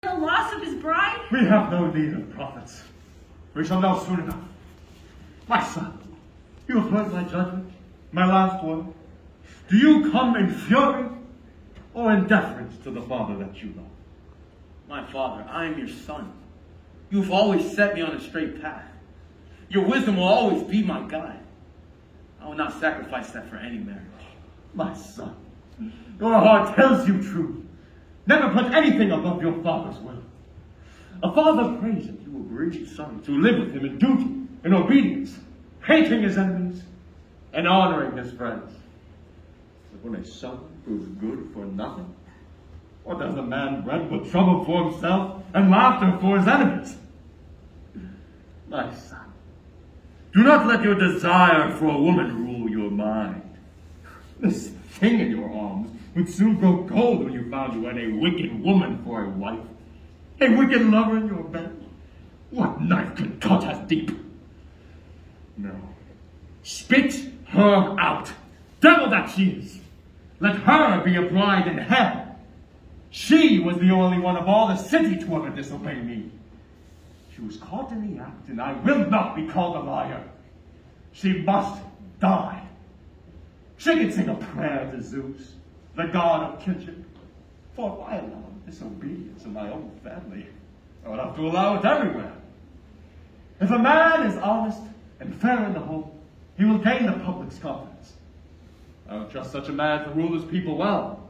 The loss of his bride? We have no need of prophets. We shall know soon enough. My son, you have heard my judgment, my last word. Do you come in fury or in deference to the father that you love? My father, I am your son. You have always set me on a straight path. Your wisdom will always be my guide. I will not sacrifice that for any marriage. My son, your heart tells you truth. Never put anything above your father's will. A father prays that you will bring his son to live with him in duty, in obedience, hating his enemies, and honoring his friends. But when a son proves good for nothing, what does a man bred with trouble for himself and laughter for his enemies? My son, do not let your desire for a woman rule your mind. This thing in your arms would soon grow cold when you found you had a wicked woman for a wife. A wicked lover in your bed. What knife can cut as deep? No. Spit her out. Devil that she is. Let her be a bride in hell. She was the only one of all the city to ever disobey me. She was caught in the act, and I will not be called a liar. She must die. She can sing a prayer to Zeus, the god of kitchen. For if I allow disobedience in my own family, I would have to allow it everywhere. If a man is honest and fair in the home, he will gain the public's confidence. I don't trust such a man to rule his people well,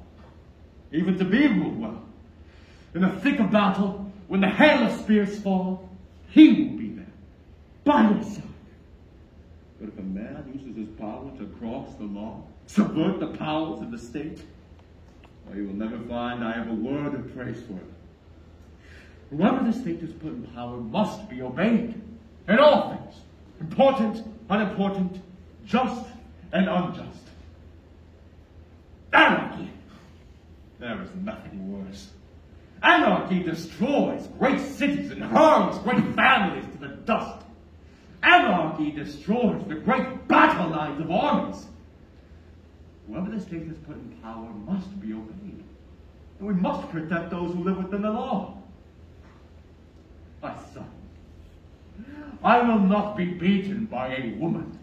even to be ruled well. In the thick of battle, when the hail of spears fall, he will be there, by my side. But if a man uses his power to cross the law, subvert the powers of the state, well, you will never find I have a word of praise for it. Whoever the state has put in power must be obeyed in all things, important, unimportant, just, and unjust. Anarchy! There is nothing worse. Anarchy destroys great cities and hurls great families to the dust. Anarchy destroys the great battle lines of armies. Whoever the state has put in power must be obeyed. And we must protect those who live within the law. My son, I will not be beaten by a woman.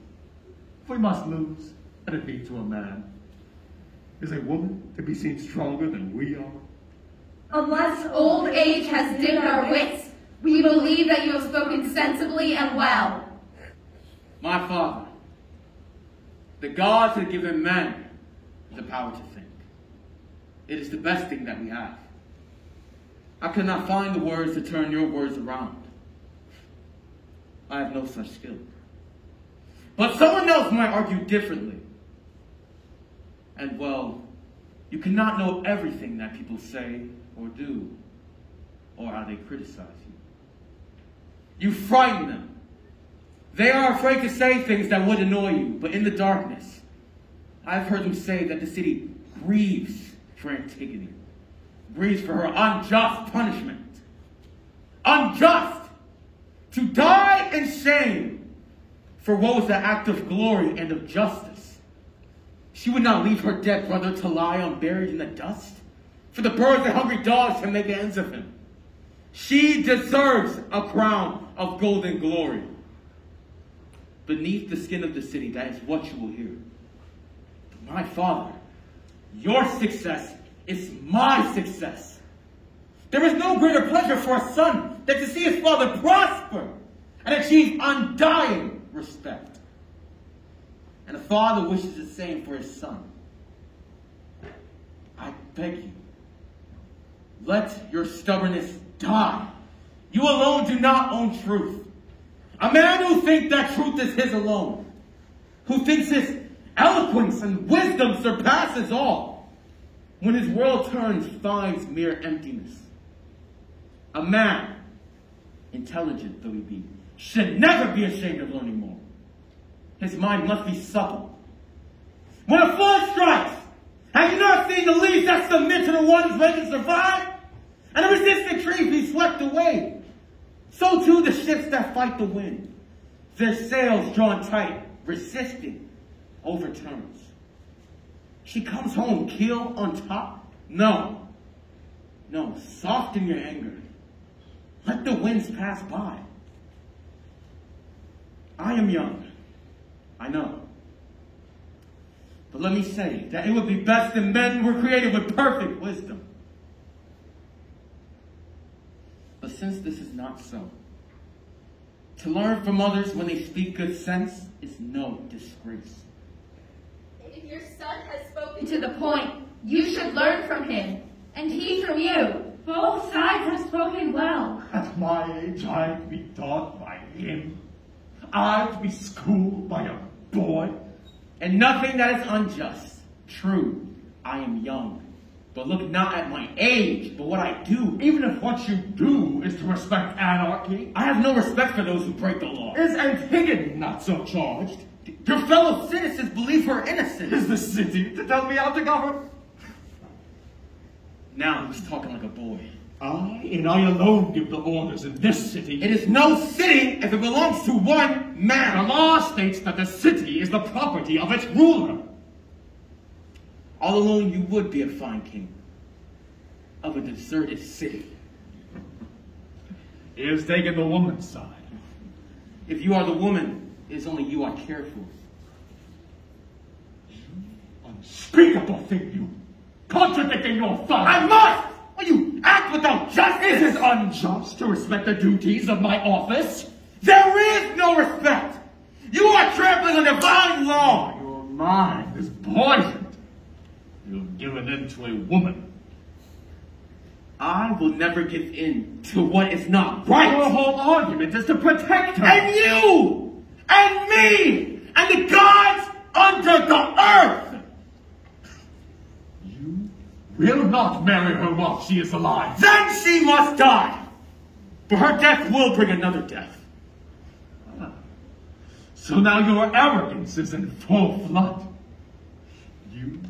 If we must lose, let it be to a man. Is a woman to be seen stronger than we are? Unless old age has dimmed our wits, we believe that you have spoken sensibly and well. My father, the gods have given men the power to think. It is the best thing that we have. I could not find the words to turn your words around. I have no such skill. But someone else might argue differently. And well, you cannot know everything that people say or do, or how they criticize you. You frighten them. They are afraid to say things that would annoy you, but in the darkness, I've heard them say that the city grieves for Antigone, grieves for her unjust punishment. Unjust! To die in shame for what was the act of glory and of justice. She would not leave her dead brother to lie unburied in the dust, for the birds and hungry dogs to make ends of him. She deserves a crown of golden glory. Beneath the skin of the city, that is what you will hear. But my father, your success is my success. There is no greater pleasure for a son than to see his father prosper and achieve undying respect. And a father wishes the same for his son. I beg you, let your stubbornness die. You alone do not own truth. A man who thinks that truth is his alone, who thinks his eloquence and wisdom surpasses all, when his world turns, finds mere emptiness. A man, intelligent though he be, should never be ashamed of learning more. His mind must be supple. When a flood strikes, have you not seen the leaves that submit to the one who's ready to survive? And the resistant trees be swept away. So too the ships that fight the wind, their sails drawn tight, resisting, overturns. She comes home keel on top? No. No, soften your anger. Let the winds pass by. I am young, I know. But let me say that it would be best if men were created with perfect wisdom. But since this is not so, to learn from others when they speak good sense is no disgrace. If your son has spoken to the point, you should learn from him, and he from you. Both sides have spoken well. At my age, I'm to be taught by him. I'm to be schooled by a boy. And nothing that is unjust. True, I am young. But look not at my age, but what I do. Even if what you do is to respect anarchy, I have no respect for those who break the law. is Antigone not so charged? Your fellow citizens believe her innocent. Is the city to tell me how to govern? Now he's talking like a boy. I and I alone give the orders in this city. It is no city if it belongs to one The man. law states that the city is the property of its ruler. All alone you would be a fine king of a deserted city. He has taken the woman's side. If you are the woman, it is only you I care for. Unspeakable thing, you. Contradicting your father. I must! Will you act without justice? Is it unjust to respect the duties of my office? There is no respect. You are trampling on divine law. Your mind is poisoned. You've given in to a woman. I will never give in to what is not right. Your whole argument is to protect her. And you! And me! And the gods under the earth! You will not marry her while she is alive. Then she must die! For her death will bring another death. So now your arrogance is in full flood. You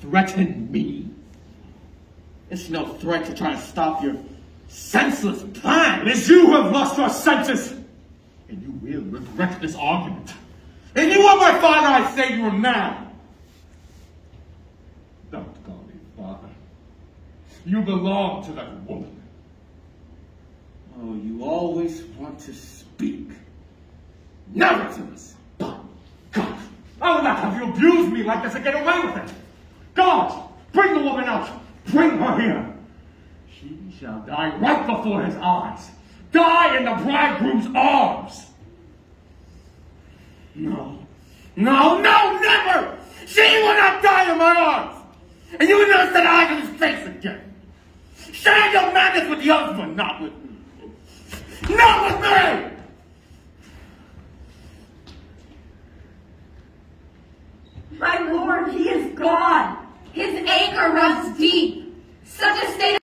threaten me? It's no threat to try to stop your senseless plan. It is you who have lost your senses. And you will regret this argument. If you are my father, I say you are mad. Don't call me father. You belong to that woman. Oh, you always want to speak. Nevertheless. God, I will not have you abuse me like this and get away with it. God, bring the woman out. Bring her here. She shall die right before his eyes. Die in the bridegroom's arms. No, never! She will not die in my arms! And you will never set eyes on his face again! Share your madness with the husband, not with me! Not with me! My lord, he is gone. His anger runs deep. Such a state